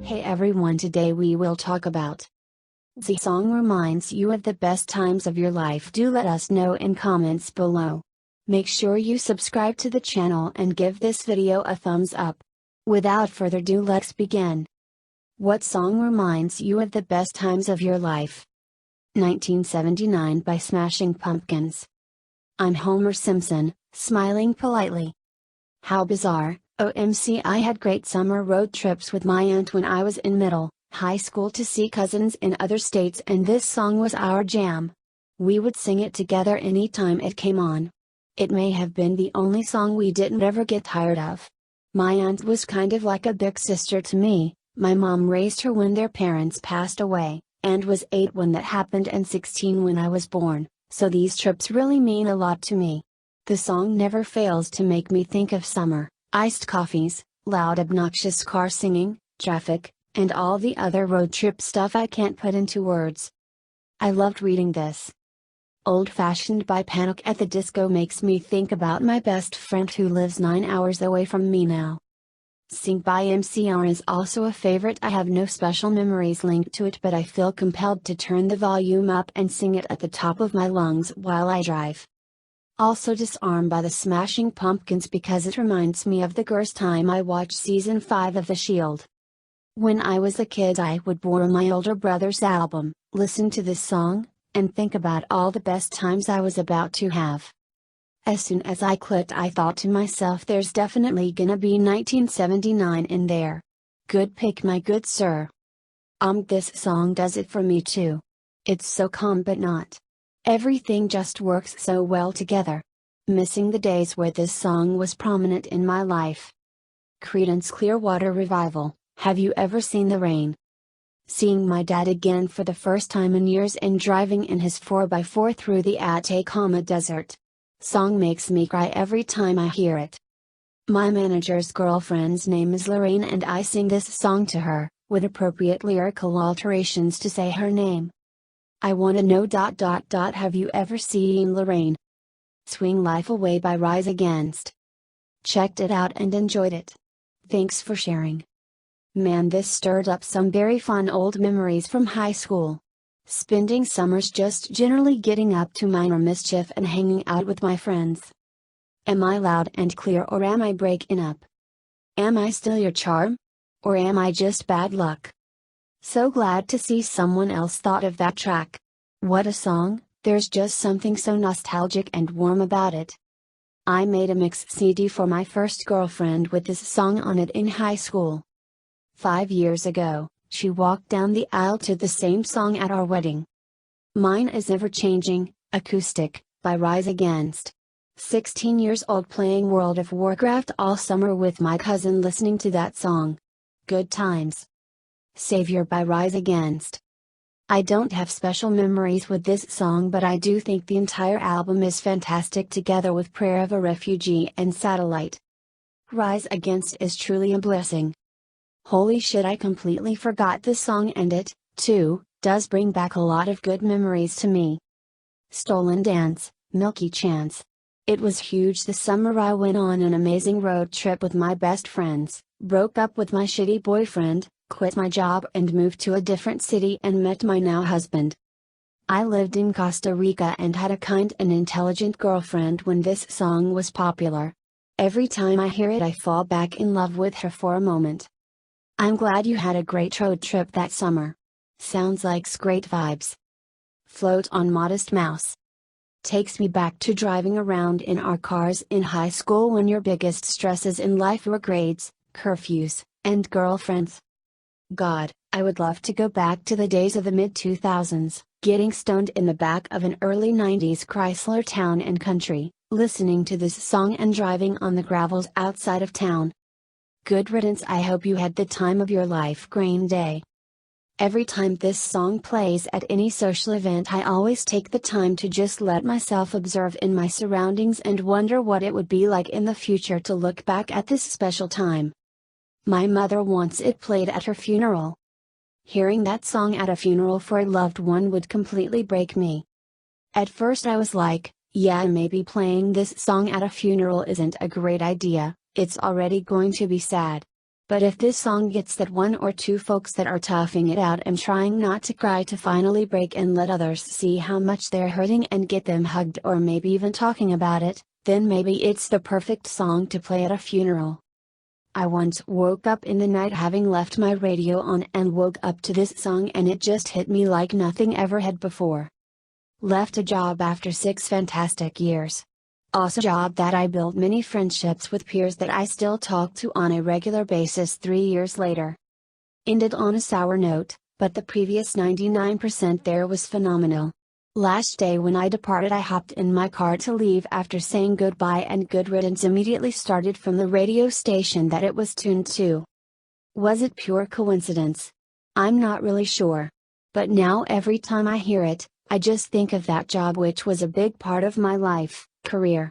Hey everyone, today we will talk about the song reminds you of the best times of your life. Do let us know in comments below. Make sure you subscribe to the channel and give this video a thumbs up. Without further ado, let's begin. What song reminds you of the best times of your life? 1979 by Smashing Pumpkins. I'm Homer Simpson, smiling politely. How bizarre. OMC, I had great summer road trips with my aunt when I was in middle, high school to see cousins in other states, and this song was our jam. We would sing it together anytime it came on. It may have been the only song we didn't ever get tired of. My aunt was kind of like a big sister to me. My mom raised her when their parents passed away, and was 8 when that happened and 16 when I was born, so these trips really mean a lot to me. The song never fails to make me think of summer. Iced coffees, loud obnoxious car singing, traffic, and all the other road trip stuff I can't put into words. I loved reading this. Old Fashioned by Panic at the Disco makes me think about my best friend who lives 9 hours away from me now. Sing by MCR is also a favorite. I have no special memories linked to it, but I feel compelled to turn the volume up and sing it at the top of my lungs while I drive. Also Disarm by the Smashing Pumpkins because it reminds me of the first time I watched season 5 of The Shield. When I was a kid, I would borrow my older brother's album, listen to this song, and think about all the best times I was about to have. As soon as I clicked, I thought to myself, there's definitely gonna be 1979 in there. Good pick, my good sir. This song does it for me too. It's so calm but not. Everything just works so well together. Missing the days where this song was prominent in my life. Creedence Clearwater Revival, Have You Ever Seen the Rain? Seeing my dad again for the first time in years and driving in his 4x4 through the Atacama Desert. Song makes me cry every time I hear it. My manager's girlfriend's name is Lorraine and I sing this song to her, with appropriate lyrical alterations to say her name. I wanna know ... Have you ever seen Lorraine? Swing Life Away by Rise Against. Checked it out and enjoyed it. Thanks for sharing. Man, this stirred up some very fun old memories from high school. Spending summers just generally getting up to minor mischief and hanging out with my friends. Am I loud and clear or am I breaking up? Am I still your charm? Or am I just bad luck? So glad to see someone else thought of that track. What a song, there's just something so nostalgic and warm about it. I made a mix CD for my first girlfriend with this song on it in high school. 5 years ago, she walked down the aisle to the same song at our wedding. Mine is Ever Changing, Acoustic, by Rise Against. 16 years old, playing World of Warcraft all summer with my cousin listening to that song. Good times. Savior by Rise Against. I don't have special memories with this song, but I do think the entire album is fantastic together with Prayer of a Refugee and Satellite. Rise Against is truly a blessing. Holy shit, I completely forgot this song, and it, too, does bring back a lot of good memories to me. Stolen Dance, Milky Chance. It was huge this summer. I went on an amazing road trip with my best friends, broke up with my shitty boyfriend, quit my job and moved to a different city and met my now husband. I lived in Costa Rica and had a kind and intelligent girlfriend when this song was popular. Every time I hear it, I fall back in love with her for a moment. I'm glad you had a great road trip that summer. Sounds like great vibes. Float on Modest Mouse. Takes me back to driving around in our cars in high school when your biggest stresses in life were grades, curfews, and girlfriends. God, I would love to go back to the days of the mid-2000s, getting stoned in the back of an early 90s Chrysler Town and Country, listening to this song and driving on the gravels outside of town. Good riddance. I hope you had the time of your life. Green Day. Every time this song plays at any social event, I always take the time to just let myself observe in my surroundings and wonder what it would be like in the future to look back at this special time. My mother wants it played at her funeral. Hearing that song at a funeral for a loved one would completely break me. At first I was like, yeah, maybe playing this song at a funeral isn't a great idea, it's already going to be sad. But if this song gets that one or two folks that are toughing it out and trying not to cry to finally break and let others see how much they're hurting and get them hugged or maybe even talking about it, then maybe it's the perfect song to play at a funeral. I once woke up in the night having left my radio on and woke up to this song and it just hit me like nothing ever had before. Left a job after 6 fantastic years. Also a job that I built many friendships with peers that I still talk to on a regular basis 3 years later. Ended on a sour note, but the previous 99% there was phenomenal. Last day when I departed I hopped in my car to leave after saying goodbye and good riddance immediately started from the radio station that it was tuned to. Was it pure coincidence? I'm not really sure. But now every time I hear it, I just think of that job which was a big part of my life, career.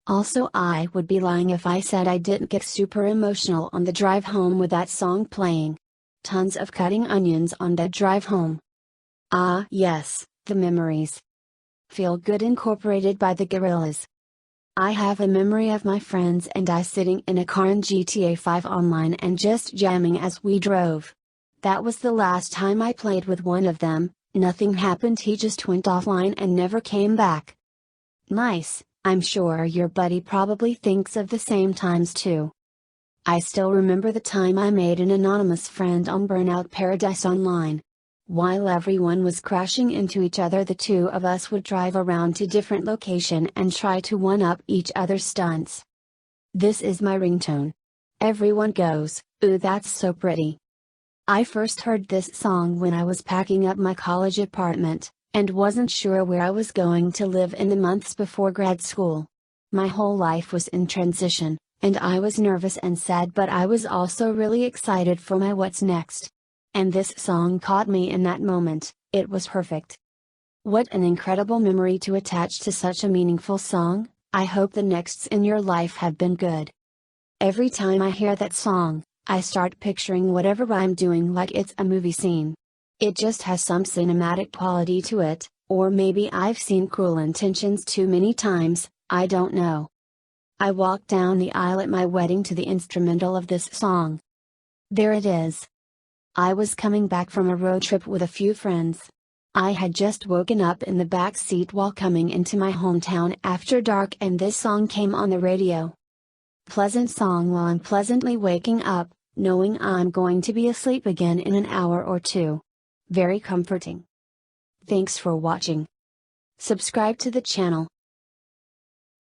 Also I would be lying if I said I didn't get super emotional on the drive home with that song playing. Tons of cutting onions on that drive home. Ah yes. The memories. Feel Good Incorporated by the Gorillaz. I have a memory of my friends and I sitting in a car in GTA 5 online and just jamming as we drove. That was the last time I played with one of them, nothing happened, he just went offline and never came back. Nice, I'm sure your buddy probably thinks of the same times too. I still remember the time I made an anonymous friend on Burnout Paradise online. While everyone was crashing into each other, the two of us would drive around to different locations and try to one-up each other's stunts. This is my ringtone. Everyone goes, "Ooh, that's so pretty." I first heard this song when I was packing up my college apartment, and wasn't sure where I was going to live in the months before grad school. My whole life was in transition, and I was nervous and sad, but I was also really excited for my what's next. And this song caught me in that moment, it was perfect. What an incredible memory to attach to such a meaningful song. I hope the nexts in your life have been good. Every time I hear that song, I start picturing whatever I'm doing like it's a movie scene. It just has some cinematic quality to it, or maybe I've seen Cruel Intentions too many times, I don't know. I walked down the aisle at my wedding to the instrumental of this song. There it is. I was coming back from a road trip with a few friends. I had just woken up in the back seat while coming into my hometown after dark and this song came on the radio. Pleasant song while I'm pleasantly waking up, knowing I'm going to be asleep again in an hour or two. Very comforting. Thanks for watching. Subscribe to the channel.